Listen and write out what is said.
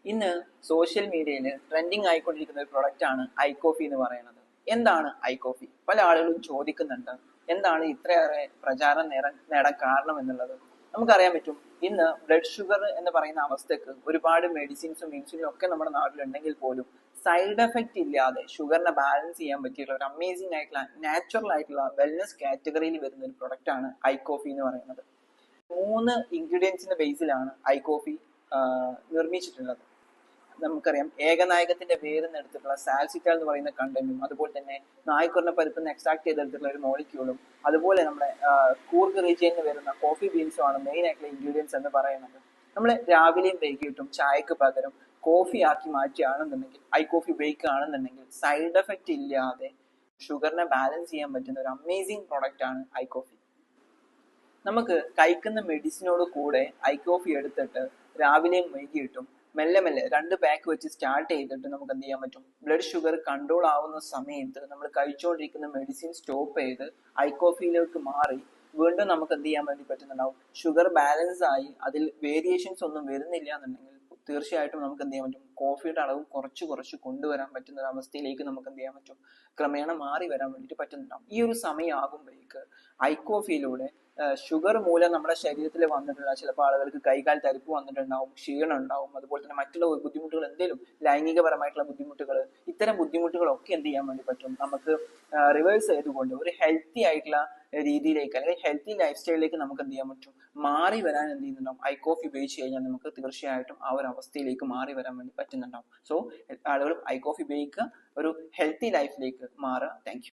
ഇന്ന് സോഷ്യൽ മീഡിയയിൽ ട്രെൻഡിങ് ആയിക്കൊണ്ടിരിക്കുന്ന ഒരു പ്രൊഡക്റ്റ് ആണ് ഐ കോഫി എന്ന് പറയുന്നത്. എന്താണ് ഐ കോഫി? പല ആളുകളും ചോദിക്കുന്നുണ്ട്, എന്താണ് ഇത്രയേറെ പ്രചാരം നേടാൻ കാരണം എന്നുള്ളത്. നമുക്കറിയാൻ പറ്റും, ഇന്ന് ബ്ലഡ് ഷുഗർ എന്ന് പറയുന്ന അവസ്ഥക്ക് ഒരുപാട് മെഡിസിൻസും ഇൻസുലിനും ഒക്കെ നമ്മുടെ നാട്ടിലുണ്ടെങ്കിൽ പോലും സൈഡ് എഫക്റ്റ് ഇല്ലാതെ ഷുഗറിനെ ബാലൻസ് ചെയ്യാൻ പറ്റിയുള്ള ഒരു അമേസിംഗ് ആയിട്ടുള്ള നാച്ചുറൽ ആയിട്ടുള്ള വെൽനസ് കാറ്റഗറിയിൽ വരുന്ന ഒരു പ്രൊഡക്റ്റ് ആണ് ഐ കോഫി എന്ന് പറയുന്നത്. 3 ഇൻഗ്രീഡിയൻസിന്റെ ബേസിലാണ് ഐ കോഫി നിർമ്മിച്ചിട്ടുള്ളത്. നമുക്കറിയാം, ഏകനായകത്തിന്റെ വേരിൽ എടുത്തിട്ടുള്ള സാൽസിറ്റ എന്ന് പറയുന്ന കണ്ടന്റും, അതുപോലെ തന്നെ നായ്ക്കുറിന പരിപ്പിൽ നിന്ന് എക്സ്ട്രാക്ട് ചെയ്തെടുത്തിട്ടുള്ള ഒരു മോളിക്യൂളും, അതുപോലെ നമ്മുടെ കൂർഗ് റീജിയനിൽ വരുന്ന കോഫി ബീൻസും ആണ് മെയിൻ ആയിട്ടുള്ള ഇൻഗ്രീഡിയൻസ് എന്ന് പറയുന്നത്. നമ്മൾ രാവിലെയും വൈകിട്ടും ചായക്ക് പകരം കോഫി ആക്കി മാറ്റുകയാണെന്നുണ്ടെങ്കിൽ, ഐ കോഫി ഉപയോഗിക്കുകയാണെന്നുണ്ടെങ്കിൽ സൈഡ് എഫക്റ്റ് ഇല്ലാതെ ഷുഗറിനെ ബാലൻസ് ചെയ്യാൻ പറ്റുന്ന ഒരു അമേസിംഗ് പ്രോഡക്റ്റ് ആണ് ഐ കോഫി. നമുക്ക് കഴിക്കുന്ന മെഡിസിനോട് കൂടെ ഐ കോഫി എടുത്തിട്ട് രാവിലെയും വൈകിട്ടും മെല്ലെ മെല്ലെ 2 പാക്ക് വെച്ച് സ്റ്റാർട്ട് ചെയ്തിട്ട് നമുക്ക് എന്ത് ചെയ്യാൻ പറ്റും, ബ്ലഡ് ഷുഗർ കൺട്രോൾ ആവുന്ന സമയത്ത് നമ്മൾ കഴിച്ചുകൊണ്ടിരിക്കുന്ന മെഡിസിൻ സ്റ്റോപ്പ് ചെയ്ത് ഐ കോഫിയിലേക്ക് മാറി വീണ്ടും നമുക്ക് എന്ത് ചെയ്യാൻ വേണ്ടി പറ്റുന്നുണ്ടാവും, ഷുഗർ ബാലൻസ് ആയി അതിൽ വേരിയേഷൻസ് ഒന്നും വരുന്നില്ല എന്നുണ്ടെങ്കിൽ തീർച്ചയായിട്ടും നമുക്ക് എന്ത് ചെയ്യാൻ പറ്റും, കോഫിയുടെ അളവ് കുറച്ച് കുറച്ച് കൊണ്ടുവരാൻ പറ്റുന്ന ഒരു അവസ്ഥയിലേക്ക് നമുക്ക് എന്ത് ചെയ്യാൻ പറ്റും, ക്രമേണ മാറി വരാൻ വേണ്ടിയിട്ട് പറ്റുന്നുണ്ടാവും. ഈ ഒരു സമയമാകുമ്പോഴേക്ക് ഐ കോഫിയിലൂടെ ഷുഗർ മൂലം നമ്മുടെ ശരീരത്തിൽ വന്നിട്ടുള്ള ചിലപ്പോൾ ആളുകൾക്ക് കൈകാൽ തരിപ്പ് വന്നിട്ടുണ്ടാവും, ക്ഷീണം ഉണ്ടാവും, അതുപോലെ തന്നെ മറ്റുള്ള ബുദ്ധിമുട്ടുകൾ, എന്തെങ്കിലും ലൈംഗികപരമായിട്ടുള്ള ബുദ്ധിമുട്ടുകൾ, ഇത്തരം ബുദ്ധിമുട്ടുകളൊക്കെ എന്ത് ചെയ്യാൻ വേണ്ടി പറ്റും, നമുക്ക് റിവേഴ്സ് ചെയ്തുകൊണ്ട് ഒരു ഹെൽത്തി ആയിട്ടുള്ള രീതിയിലേക്ക് അല്ലെങ്കിൽ ഹെൽത്തി ലൈഫ് സ്റ്റൈലിലേക്ക് നമുക്ക് എന്ത് ചെയ്യാൻ പറ്റും, മാറി വരാൻ എന്ത് ചെയ്യുന്നുണ്ടാവും, ഐ കോഫി ഉപയോഗിച്ച് കഴിഞ്ഞാൽ നമുക്ക് തീർച്ചയായിട്ടും ആ ഒരു അവസ്ഥയിലേക്ക് മാറി വരാൻ വേണ്ടി പറ്റുന്നുണ്ടാവും. സോ ആളുകൾ ഐ കോഫി ഉപയോഗിക്കുക, ഒരു ഹെൽത്തി ലൈഫിലേക്ക് മാറുക. Thank you.